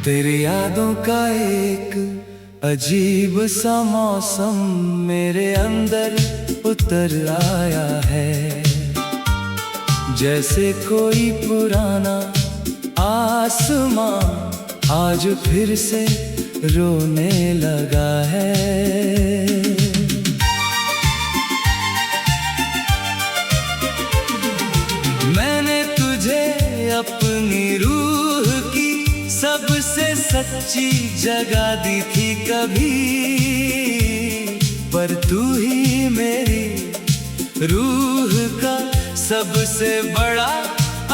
तेरी यादों का एक अजीब सा मौसम मेरे अंदर उतर आया है। जैसे कोई पुराना आसमां आज फिर से रोने लगा है। मैंने तुझे अपनी रूह की सबसे सच्ची जगह दी थी कभी, पर तू ही मेरी रूह का सबसे बड़ा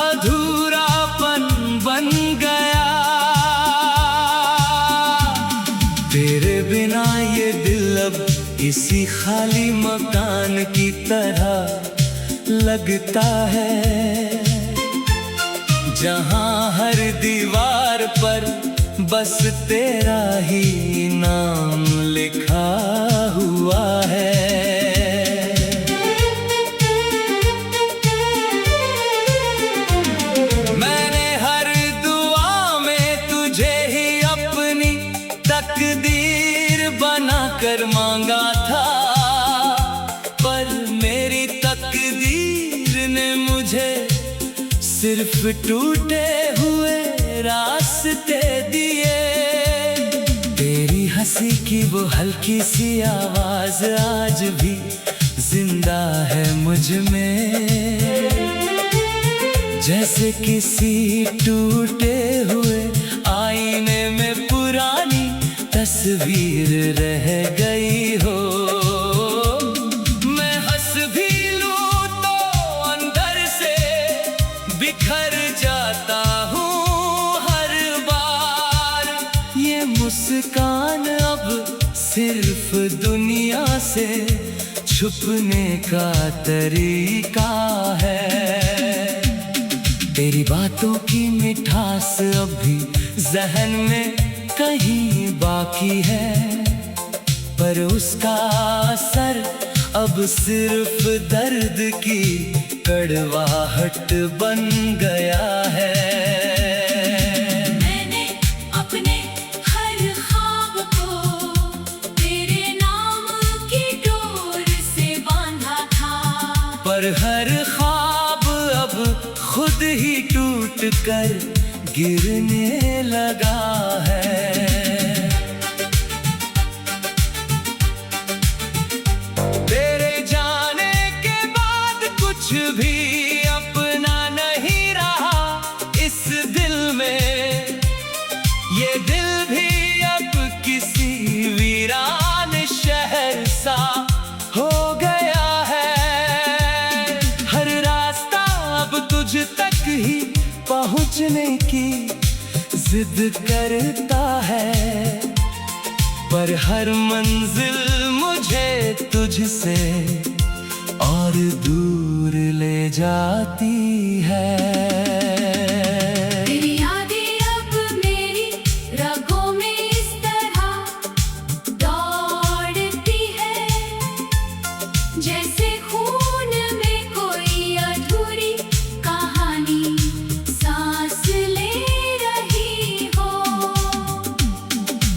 अधूरापन बन गया। तेरे बिना ये दिल अब इसी खाली मकान की तरह लगता है, जहां हर दीवार पर बस तेरा ही नाम लिखा हुआ है। मैंने हर दुआ में तुझे ही अपनी तकदीर बनाकर मांगा था, पर मेरी तकदीर ने मुझे सिर्फ टूटे हुए रास्ते दिए। तेरी हंसी की वो हल्की सी आवाज आज भी जिंदा है मुझ में, जैसे किसी टूटे हुए आईने में पुरानी तस्वीर रह गई हो। मैं हंस भी लूं तो अंदर से बिखर जाता हूँ हर बार। ये मुस्कान अब सिर्फ दुनिया से छुपने का तरीका है। तेरी बातों की मिठास अब भी जहन में कहीं बाकी है, पर उसका असर अब सिर्फ दर्द की कड़वाहट बन गया है। मैंने अपने हर ख्वाब को तेरे नाम की डोर से बांधा था, पर हर ख्वाब अब खुद ही टूट कर गिरने लगा है। तेरे जाने के बाद कुछ भी अपना नहीं रहा इस दिल में। ये दिल भी अब किसी वीरान शहर सा हो गया है। हर रास्ता अब तुझ तक ही पहुंचने की जिद करता है, पर हर मंजिल मुझे तुझसे और दूर ले जाती है। तेरी यादें अब मेरी रगों में इस तरह दौड़ती है, जैसे खून में कोई अधूरी कहानी सांस ले रही हो।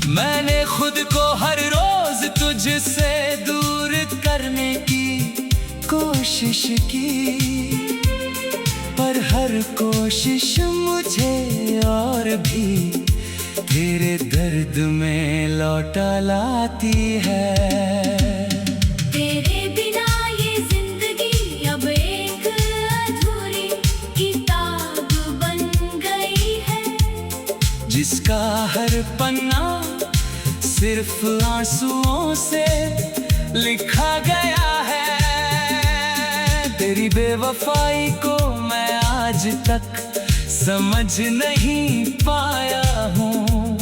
मैंने खुद को हर रोज तुझसे दूर करने की कोशिश की, पर हर कोशिश मुझे और भी तेरे दर्द में लौटा लाती है। तेरे बिना ये जिंदगी अब एक अधूरी किताब बन गई है, जिसका हर पन्ना सिर्फ आंसुओं से लिखा गया है। तेरी बेवफाई को मैं आज तक समझ नहीं पाया हूँ,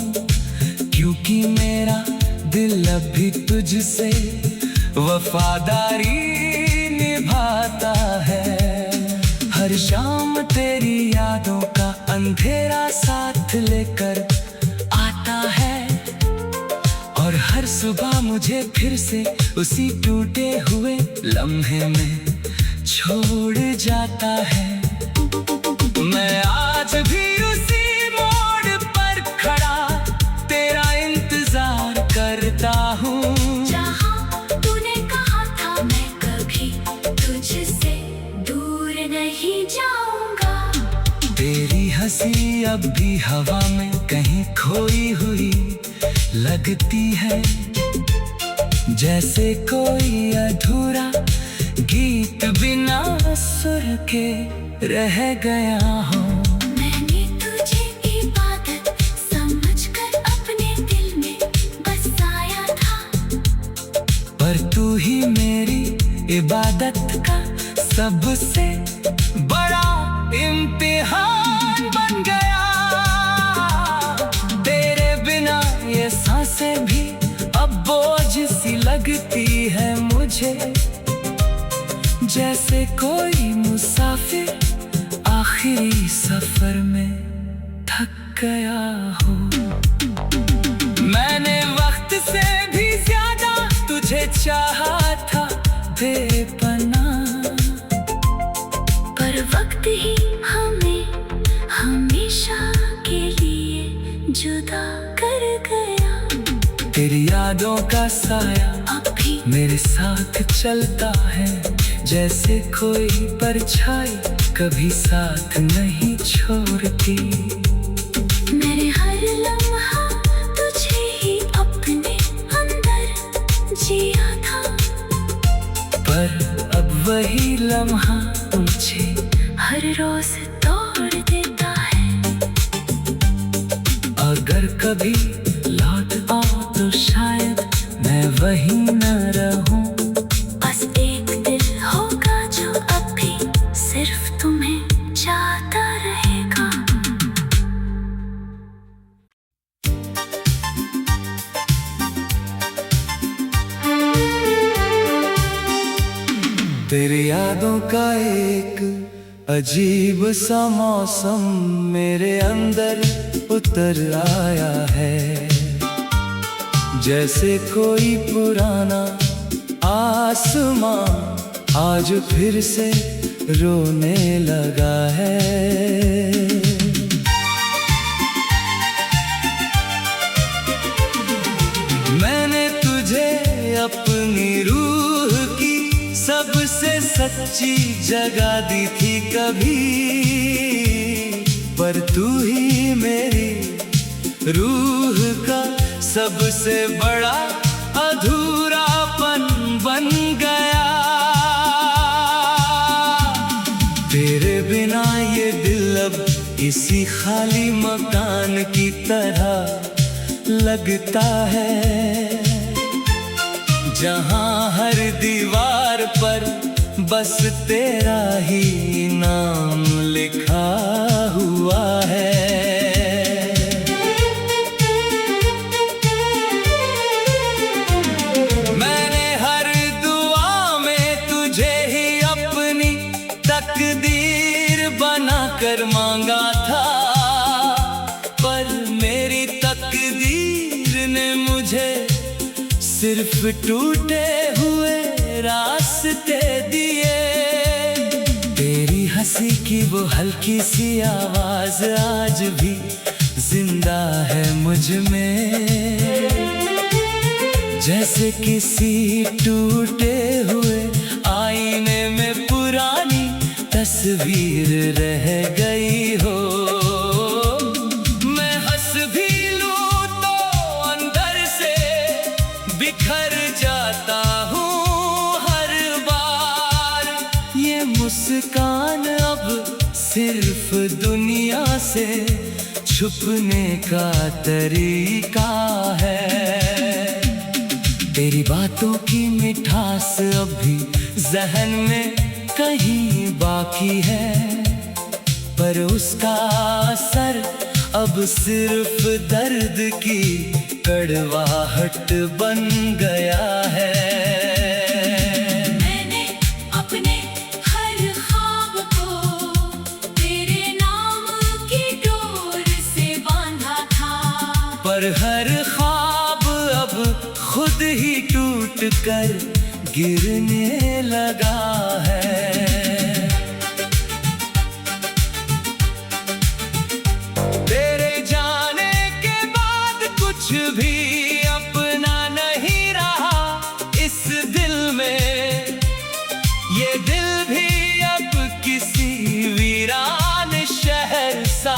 क्योंकि मेरा दिल अभी तुझसे वफादारी निभाता है। हर शाम तेरी यादों का अंधेरा साथ लेकर आता है, और हर सुबह मुझे फिर से उसी टूटे हुए लम्हे में छोड़ जाता है। मैं आज भी उसी मोड़ पर खड़ा हंसी अब भी हवा में कहीं खोई हुई लगती है, जैसे कोई अधूरा गीत बिना सुर के रह गया हो। मैंने तुझे इबादत समझकर अपने दिल में बसाया था, पर तू ही मेरी इबादत का सबसे बड़ा इम्तिहान बन गया। तेरे बिना ये सांसें भी अब बोझ सी लगती है मुझे, जैसे कोई मुसाफिर आखिरी सफर में थक गया हो। मैंने वक्त से भी ज्यादा तुझे चाहा था बेपनाह, पर वक्त ही हमें हमेशा के लिए जुदा कर गया। तेरी यादों का साया अब भी मेरे साथ चलता है, जैसे कोई परछाई कभी साथ नहीं छोड़ती। मेरे हर लम्हा तुझे ही अपने अंदर जिया था, पर अब वही लम्हा मुझे हर रोज तोड़ देता है। अगर कभी लौट आओ तो शायद मैं वही न रहूं, बस एक दिल होगा जो अब भी सिर्फ तुम्हें चाहता रहेगा। तेरी यादों का एक अजीब सा मौसम मेरे अंदर उतर आया है, जैसे कोई पुराना आसमां आज फिर से रोने लगा है। मैंने तुझे अपनी रूह की सबसे सच्ची जगह दी थी कभी, पर तू ही मेरी रूह का सबसे बड़ा अधूरापन बन गया। तेरे बिना ये दिल अब इसी खाली मकान की तरह लगता है, जहां हर दीवार पर बस तेरा ही नाम लिखा हुआ है। मैंने हर दुआ में तुझे ही अपनी तकदीर बनाकर मांगा था, पर मेरी तकदीर ने मुझे सिर्फ टूटे हुए रास्ते दिए। तेरी हंसी की वो हल्की सी आवाज आज भी जिंदा है मुझ में, जैसे किसी टूटे हुए आईने में पुरानी तस्वीर रह गई हो। मैं हंस भी लूं तो अंदर से बिखर जाता हूँ हर बार। ये मुस्कान अब सिर्फ दुनिया से छुपने का तरीका है। तेरी बातों की मिठास अब भी जहन में कहीं बाकी है, पर उसका असर अब सिर्फ दर्द की कड़वाहट बन गया है। मैंने अपने हर ख्वाब को तेरे नाम की डोर से बांधा था, पर हर ख्वाब अब खुद ही टूट कर गिरने लगा है। तेरे जाने के बाद कुछ भी अपना नहीं रहा इस दिल में, ये दिल भी अब किसी वीरान शहर सा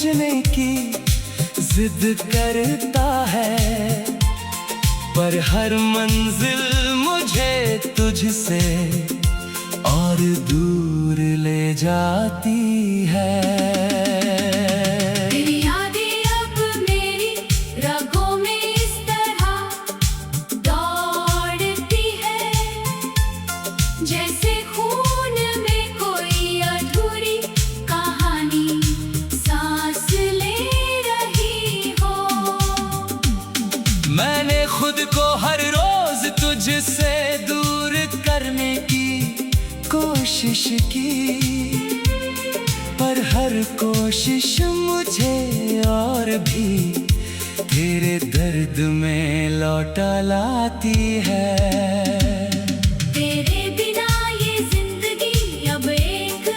पहुंचने की जिद करता है, पर हर मंजिल मुझे तुझसे और दूर ले जाती है। तेरी यादें अब मेरी रगों में इस तरह दौड़ती है, जैसे खून में कोई अधूरी कहानी सांस ले रही हो। मैंने खुद को हर रोज तुझसे दूर करने की कोशिश की, पर हर कोशिश मुझे और भी तेरे दर्द में लौटा लाती है। तेरे बिना ये जिंदगी अब एक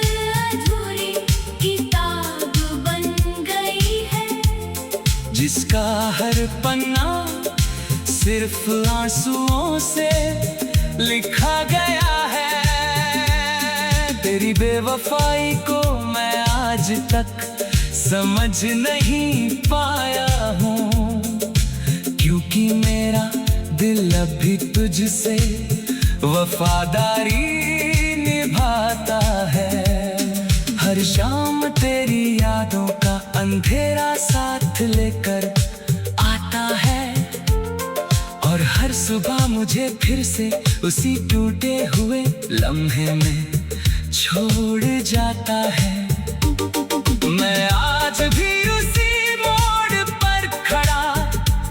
अधूरी किताब बन गई है, जिसका हर पन्ना सिर्फ आंसुओं से लिखा गया है। तेरी बेवफाई को मैं आज तक समझ नहीं पाया हूँ, क्योंकि मेरा दिल अभी तुझसे वफादारी निभाता है। हर शाम तेरी यादों का अंधेरा साथ लेकर आता है, और हर सुबह मुझे फिर से उसी टूटे हुए लम्हे में छोड़ जाता है। मैं आज भी उसी मोड़ पर खड़ा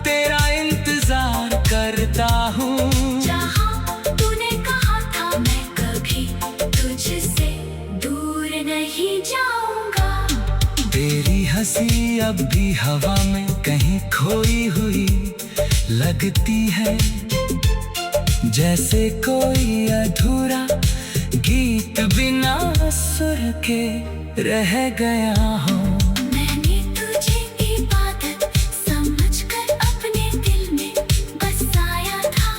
तेरा इंतजार करता हूँ, जहाँ तूने कहा था मैं कभी तुझसे दूर नहीं जाऊंगा। तेरी हंसी अब भी हवा में कहीं खोई हुई लगती है, जैसे कोई अधूरा गीत बिना सुर के रह गया हो। मैंने तुझे इबादत समझकर अपने दिल में बसाया था,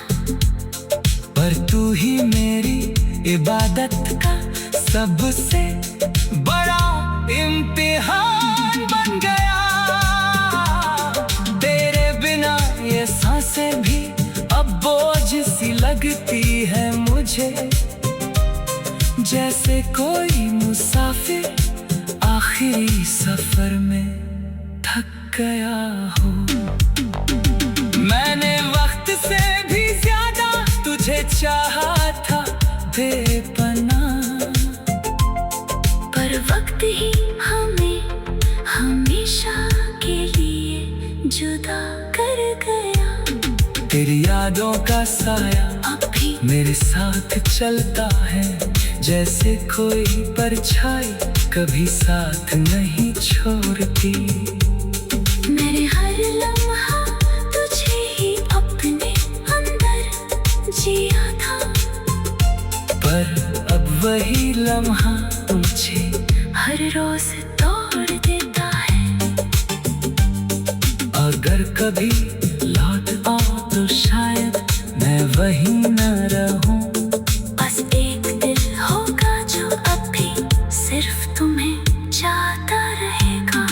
पर तू ही मेरी इबादत का सबसे बड़ा इम्तिहान बन गया। तेरे बिना ये सांसें भी अब बोझ सी लगती है मुझे, जैसे कोई मुसाफिर आखिरी सफर में थक गया हो। मैंने वक्त से भी ज्यादा तुझे चाहा था बेपना, पर वक्त ही हमें हमेशा के लिए जुदा कर गया। तेरी यादों का साया अब भी मेरे साथ चलता है, जैसे कोई परछाई कभी साथ नहीं छोड़ती। मेरे हर लम्हा तुझे ही अपने अंदर जिया था, पर अब वही लम्हा मुझे हर रोज तोड़ देता है। अगर कभी लौट आओ तो शायद मैं वहीं न रहूं। बस एक दिल होगा जो अब भी सिर्फ तुम्हें चाहता रहेगा।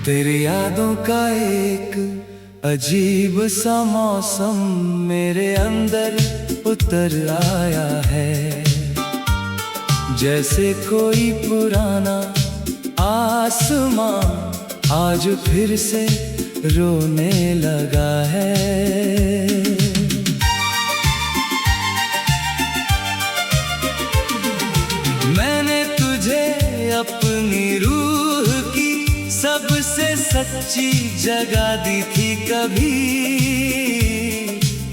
तेरी यादों का एक अजीब सा मौसम मेरे अंदर उतर आया है, जैसे कोई पुराना आसमां आज फिर से रोने लगा है। मैंने तुझे अपनी रूह की सबसे सच्ची जगह दी थी कभी,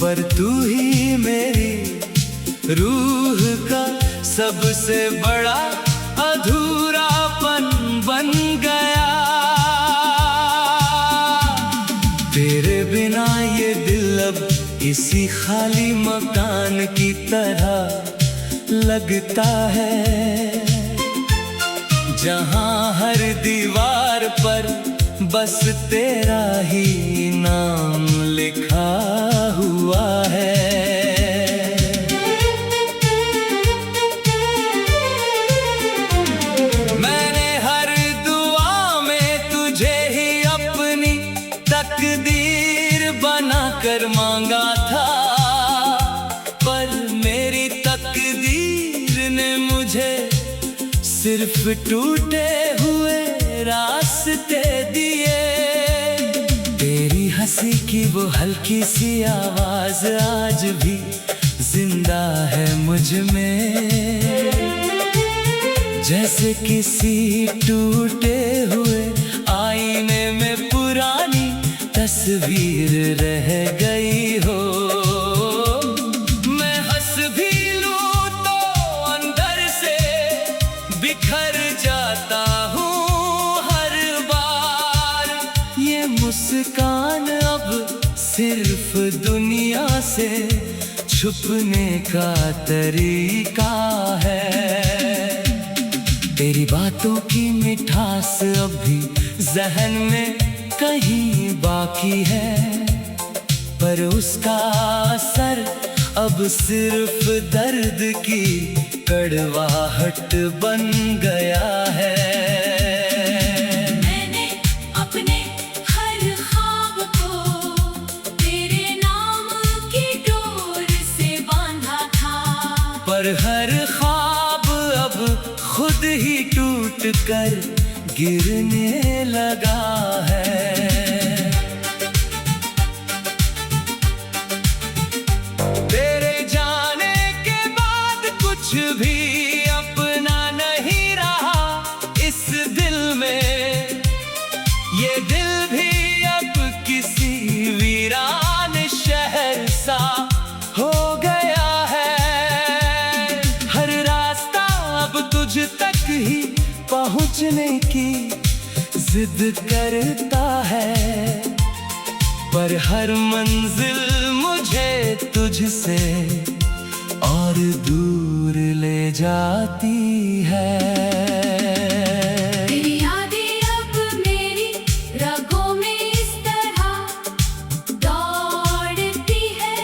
पर तू ही मेरी रूह का सबसे बड़ा अधूरापन बन गया। तेरे बिना ये दिल अब इसी खाली मकान की तरह लगता है, जहां हर दीवार पर बस तेरा ही नाम लिखा हुआ है। मैंने हर दुआ में तुझे ही अपनी तकदीर बनाकर मांगा था, पर मेरी तकदीर ने मुझे सिर्फ टूटे हुए रास्ते दिए। तेरी हंसी की वो हल्की सी आवाज आज भी जिंदा है मुझ में, जैसे किसी टूटे हुए आईने में पुरानी तस्वीर रह गई हो। मैं हंस भी लूं तो अंदर से बिखर जाता हूँ हर बार। ये मुस्कान अब सिर्फ दुनिया से छुपने का तरीका है। तेरी बातों की मिठास अब भी जहन में कहीं बाकी है, पर उसका असर अब सिर्फ दर्द की कड़वाहट बन गया है। मैंने अपने हर ख्वाब को तेरे नाम की डोर से बांधा था, पर हर ख्वाब अब खुद ही टूट कर गिरने लगा है। तेरे जाने के बाद कुछ भी अपना नहीं रहा इस दिल में। ये दिल भी अब किसी वीरान शहर सा हो गया है। हर रास्ता अब तुझ तक ही पहुंचने की जिद करता है, पर हर मंजिल मुझे तुझसे और दूर ले जाती है। तेरी यादें अब मेरी रगों में इस तरह दौड़ती है,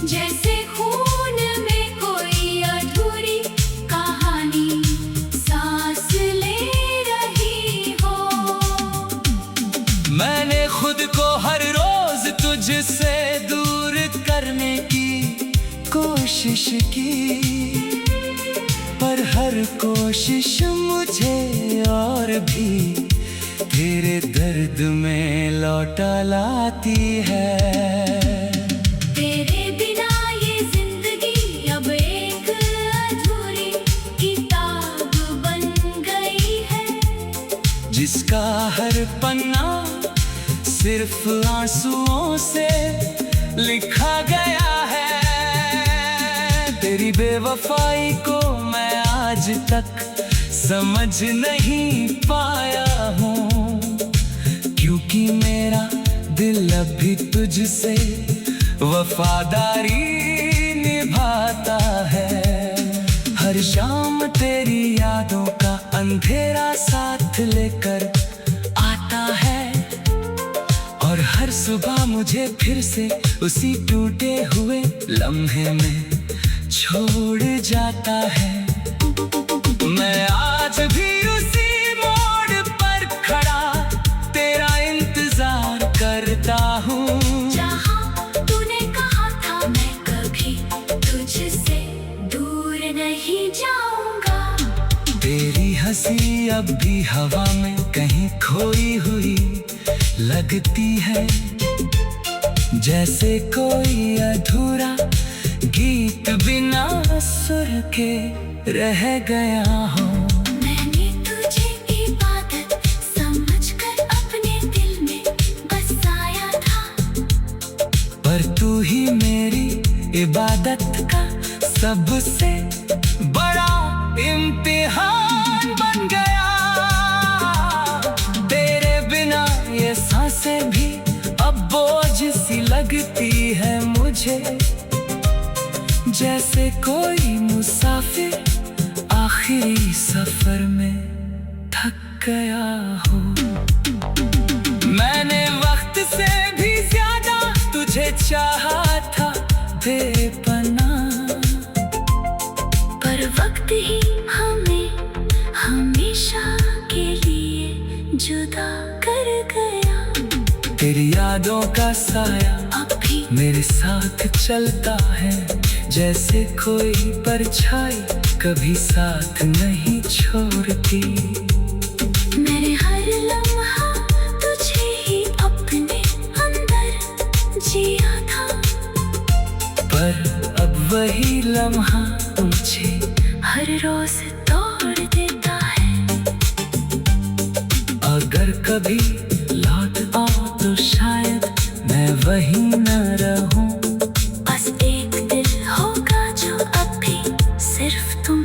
जैसे खून में कोई अधूरी कहानी सांस ले रही हो। मैंने खुद को हर रोज तुझसे दूर करने की कोशिश की, पर हर कोशिश मुझे और भी तेरे दर्द में लौटा लाती है। तेरे बिना ये जिंदगी अब एक अधूरी किताब बन गई है, जिसका हर पन्ना सिर्फ आंसुओं से लिखा गया है। तेरी बेवफाई को मैं आज तक समझ नहीं पाया हूँ, क्योंकि मेरा दिल अभी तुझसे वफादारी निभाता है। हर शाम तेरी यादों का अंधेरा साथ लेकर आता है, और हर सुबह मुझे फिर से उसी टूटे हुए लम्हे में छोड़ जाता है। मैं आज भी उसी मोड़ पर खड़ा तेरा इंतजार करता हूँ, जहाँ तूने कहा था मैं कभी तुझसे दूर नहीं जाऊंगा। तेरी हंसी अब भी हवा में कहीं खोई हुई लगती है, जैसे कोई अधूरा गीत बिना सुर के रह गया हो। मैंने तुझे इबादत समझकर अपने दिल में बसाया था, पर तू ही मेरी इबादत का सबसे बड़ा इम्तिहान बन गया। तेरे बिना ये सांसें भी अब बोझ सी लगती है मुझे, जैसे कोई मुसाफिर आखिरी सफर में थक गया हो। चाहा था बेपना, पर वक्त ही हमें हमेशा के लिए जुदा कर गया। तेरी यादों का साया अब भी मेरे साथ चलता है, जैसे कोई परछाई कभी साथ नहीं छोड़ती। मैंने हर लम्हा तुझे ही अपने अंदर जिया था, पर अब वही लम्हा मुझे हर रोज तोड़ देता है। अगर कभी लौट आओ तो शायद मैं वहीं न रहूं। बस एक दिल होगा जो अब भी सिर्फ तुम